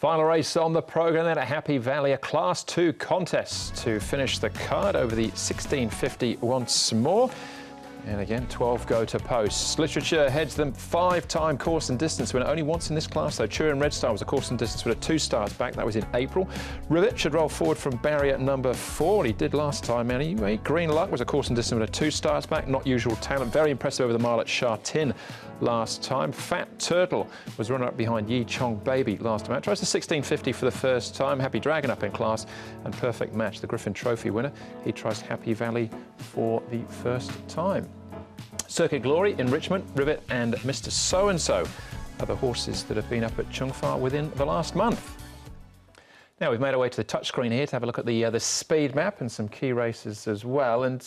Final race on the programme then at Happy Valley, a Class 2 contest to finish the card over the 1650 once more. And again, 12 go to posts. Literature heads them 5-time course and distance winner. Only once in this class, though. Turin Red Star was a course and distance winner 2 starts back. That was in April. Rivet should roll forward from barrier number 4. He did last time anyway. Green Luck was a course and distance winner 2 starts back. Not Usual Talent. Very impressive over the mile at Sha Tin last time. Fat Turtle was runner-up behind Yi Chong Baby last time out. Tries the 1650 for the first time. Happy Dragon up in class. And Perfect Match, the Griffin Trophy winner. He tries Happy Valley for the first time. Circuit Glory, Enrichment, Rivet and Mr. So-and-so are the horses that have been up at Chung Fa within the last month. Now we've made our way to the touchscreen here to have a look at the speed map and some key races as well. And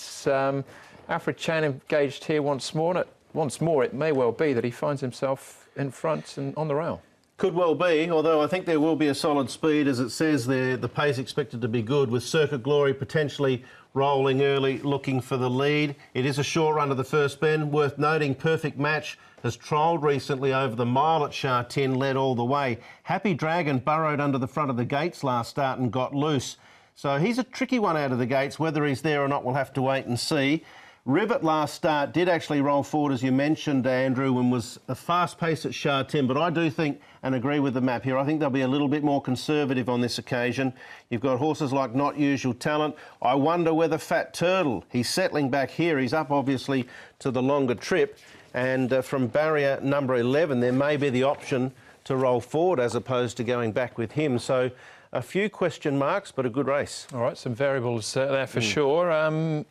Alfred Chan engaged here once more. And once more, it may well be that he finds himself in front and on the rail. Could well be, although I think there will be a solid speed, as it says there. The pace expected to be good, with Circuit Glory potentially rolling early, looking for the lead. It is a short run to the first bend. Worth noting, Perfect Match has trolled recently over the mile at Sha Tin, led all the way. Happy Dragon burrowed under the front of the gates last start and got loose. So he's a tricky one out of the gates. Whether he's there or not, we'll have to wait and see. Rivet last start did actually roll forward, as you mentioned, Andrew, and was a fast pace at Sha Tin. But I do think, and agree with the map here, I think they'll be a little bit more conservative on this occasion. You've got horses like Not Usual Talent. I wonder whether Fat Turtle, he's settling back here. He's up, obviously, to the longer trip. And from barrier number 11, there may be the option to roll forward as opposed to going back with him. So a few question marks, but a good race. All right, some variables there for sure.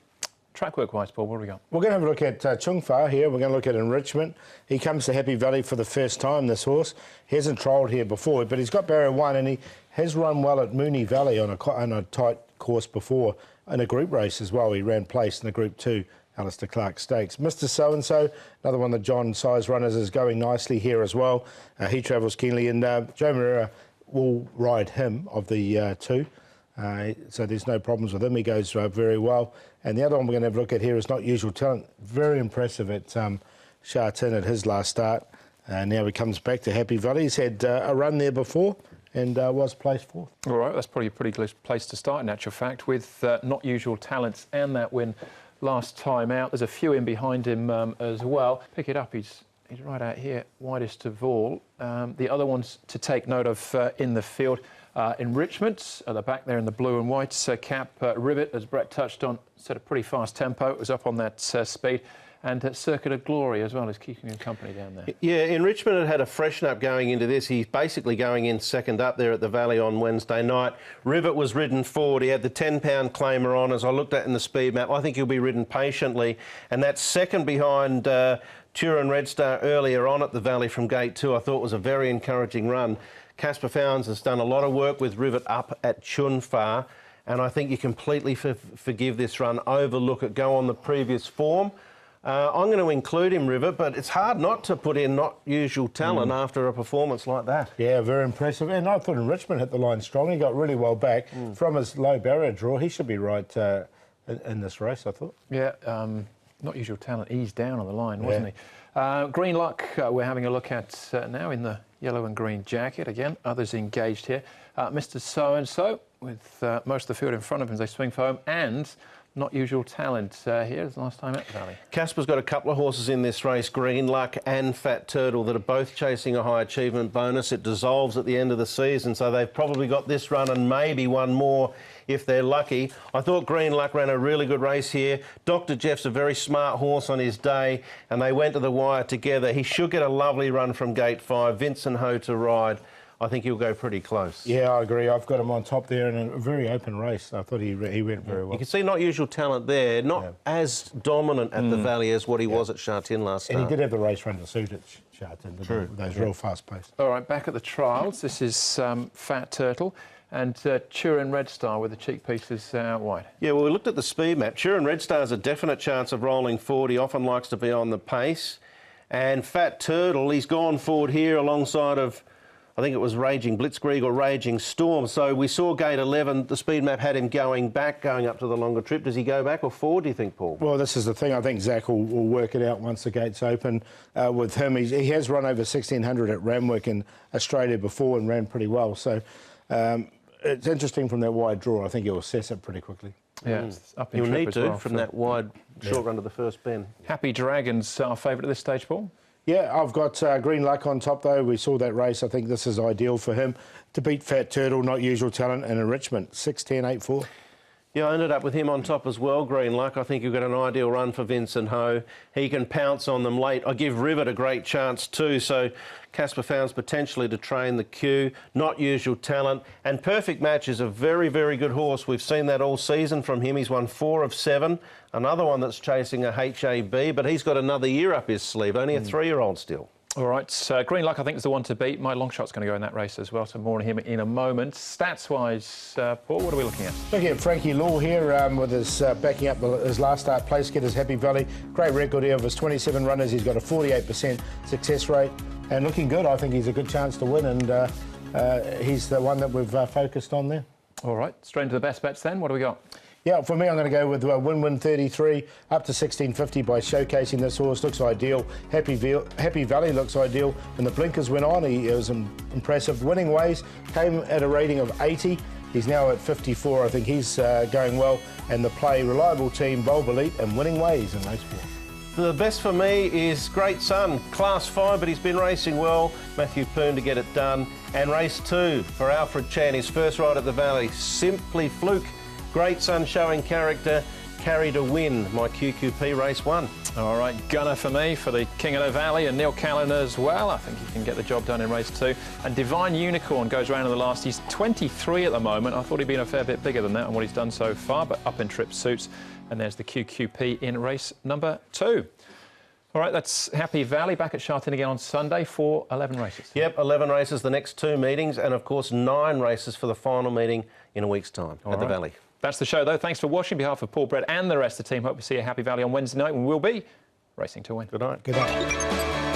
Track work-wise, Paul, what have we got? We're going to have a look at Chung Fa here. We're going to look at Enrichment. He comes to Happy Valley for the first time, this horse. He hasn't trialled here before, but he's got barrier 1 and he has run well at Moonee Valley on a tight course before in a group race as well. He ran place in the Group 2 Alistair Clark Stakes. Mr. So-and-so, another one of the John Size runners, is going nicely here as well. He travels keenly, and Joe Moreira will ride him of the 2. So there's no problems with him. He goes very well. And the other one we're going to have a look at here is Not Usual Talent. Very impressive at Sha Tin at his last start. Now he comes back to Happy Valley. He's had a run there before and was placed 4th. All right, that's probably a pretty good place to start, in actual fact, with Not Usual Talents and that win last time out. There's a few in behind him as well. Pick it up, he's right out here, widest of all. The other ones to take note of in the field. Enrichment at the back there in the blue and white cap. Rivet, as Brett touched on, set a pretty fast tempo. It was up on that speed. And Circuit of Glory as well is keeping him company down there. Yeah, Enrichment had a freshen up going into this. He's basically going in second up there at the Valley on Wednesday night. Rivet was ridden forward. He had the 10-pound claimer on, as I looked at in the speed map. I think he'll be ridden patiently. And that second behind Turin Red Star earlier on at the Valley from gate 2, I thought was a very encouraging run. Casper Fownes has done a lot of work with Rivet up at Chung Fa, and I think you completely forgive this run, overlook it, go on the previous form. I'm going to include him, Rivet, but it's hard not to put in Not Usual Talent after a performance like that. Yeah, very impressive. And I thought Enrichment hit the line strong. He got really well back. From his low barrier draw, he should be right in this race, I thought. Yeah, Not Usual Talent eased down on the line, wasn't he? Green Luck, we're having a look at now in the yellow and green jacket. Again, others engaged here. Mr. So-and-so with most of the field in front of him as they swing for home, and Not Usual Talent here as the last time at the Valley. Casper's got a couple of horses in this race, Green Luck and Fat Turtle, that are both chasing a high achievement bonus. It dissolves at the end of the season, so they've probably got this run and maybe one more if they're lucky. I thought Green Luck ran a really good race here. Dr. Jeff's a very smart horse on his day, and they went to the wire together. He should get a lovely run from gate 5. Vincent Ho to ride. I think he'll go pretty close. Yeah, I agree. I've got him on top there in a very open race. I thought he went very well. You can see Not Usual Talent there, not as dominant at the Valley as what he was at Sha Tin last start. And he did have the race run to suit at Sha Tin. True. Those real fast pace. All right, back at the trials. This is Fat Turtle and Turin Red Star with the cheek pieces out wide. Yeah, well, we looked at the speed map. Turin Red Star has a definite chance of rolling forward. He often likes to be on the pace. And Fat Turtle, he's gone forward here alongside of I think it was Raging Blitzkrieg or Raging Storm. So we saw gate 11. The speed map had him going back, going up to the longer trip. Does he go back or forward, do you think, Paul? Well, this is the thing. I think Zach will work it out once the gates open. With him, he has run over 1,600 at Ramwick in Australia before and ran pretty well. So it's interesting from that wide draw. I think he'll assess it pretty quickly. Yeah, it's up in He'll trip need as to well, from that wide short run to the first bend. Happy Dragons, our favourite at this stage, Paul? Yeah, I've got Green Luck on top, though. We saw that race. I think this is ideal for him to beat Fat Turtle, Not Usual Talent, and Enrichment, 6-10, 8-4. Yeah, I ended up with him on top as well, Green Luck. I think you've got an ideal run for Vincent Ho. He can pounce on them late. I give Rivet a great chance too, so Casper Founds potentially to train the queue. Not Usual Talent. And Perfect Match is a very, very good horse. We've seen that all season from him. He's won 4 of 7. Another one that's chasing a HAB, but he's got another year up his sleeve. Only a 3-year-old still. All right, Green Luck, I think, is the one to beat. My long shot's going to go in that race as well, so more on him in a moment. Stats-wise, Paul, what are we looking at? Looking at Frankie Law here with his backing up his last start place getters, Happy Valley. Great record here of his 27 runners. He's got a 48% success rate and looking good. I think he's a good chance to win, and he's the one that we've focused on there. All right, straight into the best bets then. What do we got? Yeah, for me, I'm going to go with Win-Win 33 up to 1650 by showcasing this horse. Looks ideal. Happy Valley looks ideal. When the blinkers went on, he was impressive. Winning Ways came at a rating of 80. He's now at 54. I think he's going well. And the play Reliable Team, Bulb Elite, and Winning Ways in race 4. The best for me is Great Sun, Class 5, but he's been racing well. Matthew Poon to get it done. And race 2 for Alfred Chan, his first ride at the Valley, Simply Fluke. Great Sun showing character, Carry to Win, my QQP race 1. All right, Gunner for me, for the King of the Valley, and Neil Callan as well. I think he can get the job done in race 2. And Divine Unicorn goes round in the last. He's 23 at the moment. I thought he'd been a fair bit bigger than that on what he's done so far, but up in trip suits. And there's the QQP in race number 2. All right, that's Happy Valley, back at Shartin again on Sunday for 11 races. Yep, 11 races, the next 2 meetings, and of course 9 races for the final meeting in a week's time at the Valley. That's the show, though. Thanks for watching. On behalf of Paul Brett and the rest of the team, hope to see you at Happy Valley on Wednesday night, when we'll be racing to win. Good night. Good night.